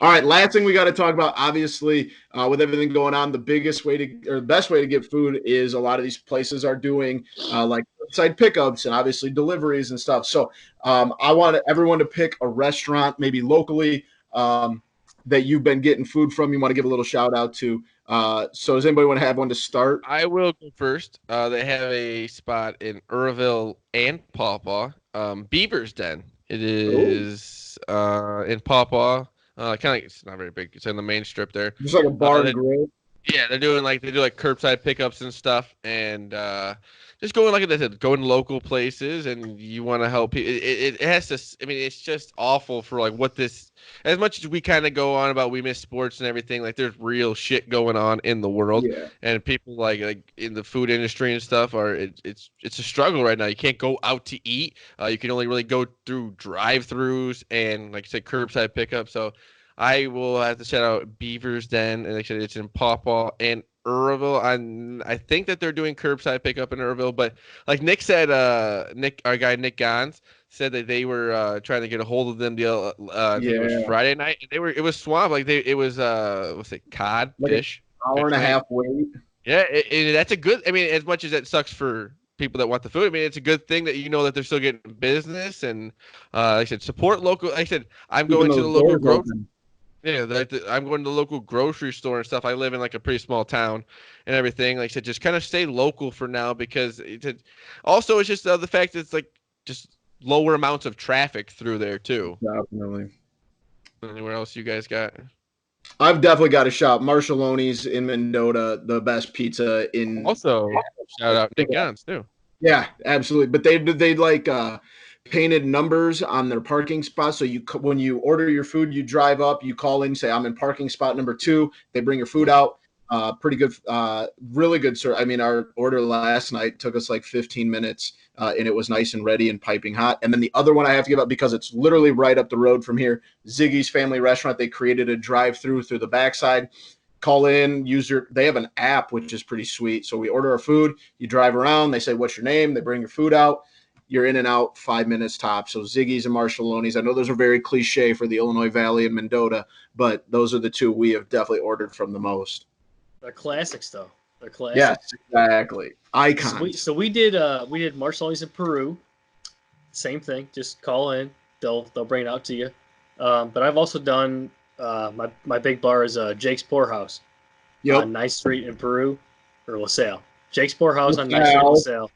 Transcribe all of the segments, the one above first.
All right, last thing we got to talk about, obviously, with everything going on, the best way to get food is a lot of these places are doing like side pickups and obviously deliveries and stuff. So I want everyone to pick a restaurant, maybe locally, that you've been getting food from. You want to give a little shout out to. So does anybody want to have one to start? I will go first. They have a spot in Irville and Pawpaw. Beaver's Den. It Oh, is in Pawpaw. Kind of, it's not very big. It's in the main strip there. just like a bar and That grill. Yeah, they do like curbside pickups and stuff, and just going like I said, going to local places, and you want to help people. It has to. I mean, it's just awful for like what this. As much as we kind of go on about we miss sports and everything, like there's real shit going on in the world, Yeah, and people like in the food industry and stuff are it's a struggle right now. You can't go out to eat. You can only really go through drive-throughs and like I said, curbside pickup. So I will have to shout out Beaver's Den, and actually it's in Pawpaw and Irville. I think that they're doing curbside pickup in Irville, but like Nick said, our guy Nick Gons said that they were trying to get a hold of them. I think it was yeah, Friday night. It was swamp. Like it was what's it, cod like an hour and fish a night. half wait. Yeah, that's a good. I mean, as much as it sucks for people that want the food, I mean, it's a good thing that you know that they're still getting business and like I said, support local. Like I said, I'm Keeping going to the those local doors grocery. open. Yeah, I'm going to the local grocery store and stuff. I live in like a pretty small town and everything. Like I said, just kind of stay local for now because also it's just the fact that it's like just lower amounts of traffic through there too. Definitely. Anywhere else you guys got? I've definitely got to shop Marshallone's in Mendota, the best pizza in. Also, shout out Nick Gans too. Yeah, absolutely. But they like painted numbers on their parking spots. So when you order your food, you drive up, you call in, say I'm in parking spot number 2. They bring your food out. Pretty good, really good. Sir, I mean, our order last night took us like 15 minutes, and it was nice and ready and piping hot. And then the other one I have to give up because it's literally right up the road from here. Ziggy's Family Restaurant. They created a drive-through through the backside. Call in, they have an app which is pretty sweet. So we order our food, you drive around, they say what's your name, they bring your food out, you're in and out 5 minutes top. So Ziggy's and Marshallone's, I know those are very cliche for the Illinois Valley and Mendota, but those are the two we have definitely ordered from the most. They're classics, though. They're Yes, classics. exactly, So we icons. so we did Marshall's in Peru. Same thing. Just call in. They'll bring it out to you. But I've also done my big bar is Jake's Poorhouse Yep. on Ninth Street in Peru or LaSalle. Jake's Poorhouse on Ninth Street in Now, LaSalle.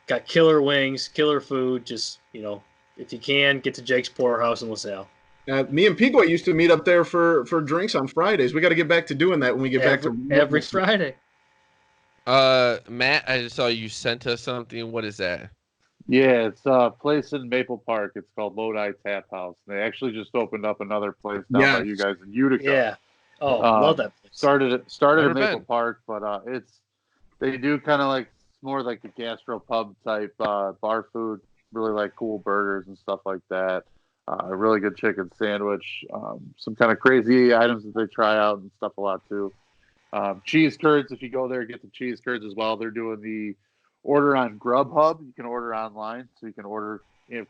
Got killer wings, killer food. Just if you can, get to Jake's Poorhouse in LaSalle. me and Pico used to meet up there for drinks on Fridays. We got to get back to doing that when we get back Every to every Friday. Matt, I just saw you sent us something. What is that? Yeah, it's a place in Maple Park. It's called Lodi Tap House. They actually just opened up another place down by Yeah, you guys in Utica. Yeah. Oh, love Um, that place. started Never at Maple been. Park, but they do kind of like it's more like a gastro pub type bar food. Really like cool burgers and stuff like that. A really good chicken sandwich. Some kind of crazy items that they try out and stuff a lot too. Cheese curds, if you go there, get the cheese curds as well. They're doing the order on Grubhub. You can order online, so you can order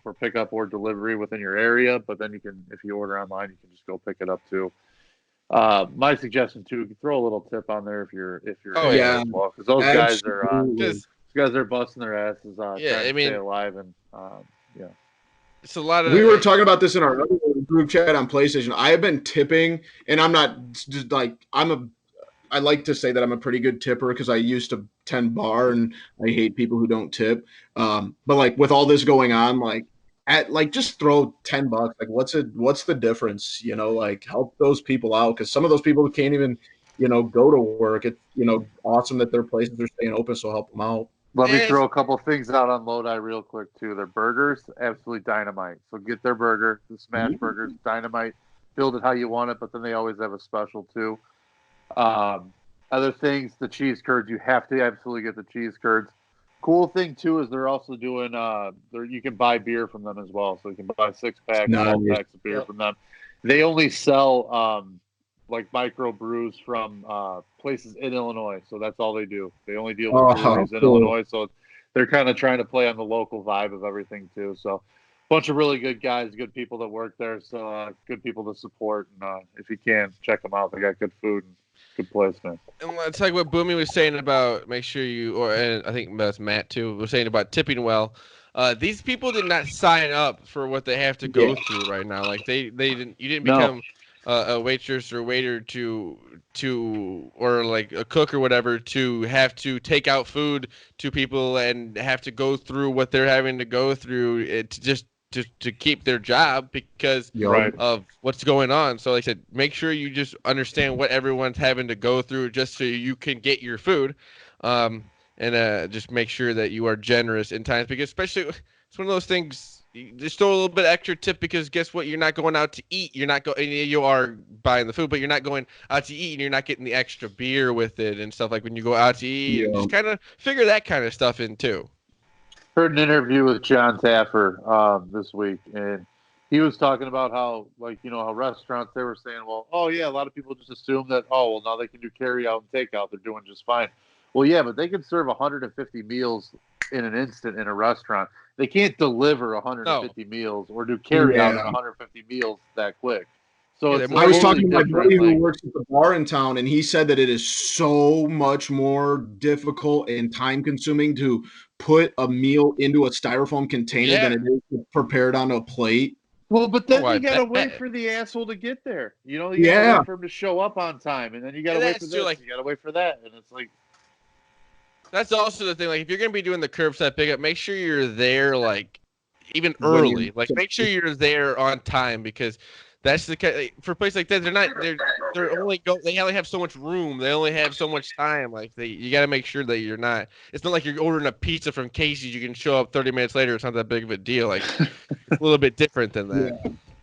for pickup or delivery within your area. But then you can, if you order online, you can just go pick it up too. My suggestion too, you can throw a little tip on there if you're Oh in there yeah, yeah, as well, because absolutely. because those guys are busting their asses yeah, trying I to stay mean, alive and yeah. it's a lot of. We were talking about this in our other group chat on PlayStation. I have been tipping, and I'm not just like I like to say that I'm a pretty good tipper because I used to 10 bar, and I hate people who don't tip. But like with all this going on, just throw $10. Like what's the difference? Like help those people out because some of those people can't even go to work. It's awesome that their places are staying open, so help them out. Let me And throw a couple things out on Lodi real quick too. Their burgers, absolutely dynamite. So get their burger, the smash burgers, dynamite. Build it how you want it, but then they always have a special too. Other things, the cheese curds, you have to absolutely get the cheese curds. Cool thing too is they're also doing you can buy beer from them as well. So you can buy 6 pack, Nice. 12 packs of beer Yep. from them. They only sell like micro brews from places in Illinois. So that's all they do. They only deal with Oh, breweries in cool. Illinois. So they're kind of trying to play on the local vibe of everything too. So bunch of really good guys, good people that work there. So good people to support. And if you can, check them out. They got good food and good place, man. And it's like what Boomy was saying about make sure you, and I think that's Matt too, was saying about tipping well. These people did not sign up for what they have to go through right now. Like they didn't. You didn't become a waitress or waiter to or like a cook or whatever to have to take out food to people and have to go through what they're having to go through to just to keep their job because of what's going on. So like I said, make sure you just understand what everyone's having to go through just so you can get your food. And just make sure that you are generous in times because especially it's one of those things. You just throw a little bit extra tip because guess what? You're not going out to eat. You're not going. You are buying the food, but you're not going out to eat, and you're not getting the extra beer with it and stuff like when you go out to eat. And just kind of figure that kind of stuff in too. Heard an interview with John Taffer this week, and he was talking about how, like, you know, how restaurants, they were saying, well, oh yeah, a lot of people just assume that, oh well, now they can do carry out and takeout, they're doing just fine. Well, yeah, but they can serve 150 meals in an instant in a restaurant. They can't deliver 150 meals or do carry out on 150 meals that quick. So I was talking to my buddy who works at the bar in town, and he said that it is so much more difficult and time consuming to put a meal into a styrofoam container than it is to prepare it on a plate. Well, but then you gotta wait for the asshole to get there. You know, you gotta wait for him to show up on time, and then you gotta wait for this, like, you gotta wait for that, and it's like. That's also the thing. Like, if you're gonna be doing the curbside pickup, make sure you're there, like, even early. Like, make sure you're there on time because that's the for a place like that. They're only they only have so much room. They only have so much time. Like, you got to make sure that you're not. It's not like you're ordering a pizza from Casey's. You can show up 30 minutes later. It's not that big of a deal. Like, it's a little bit different than that. Yeah.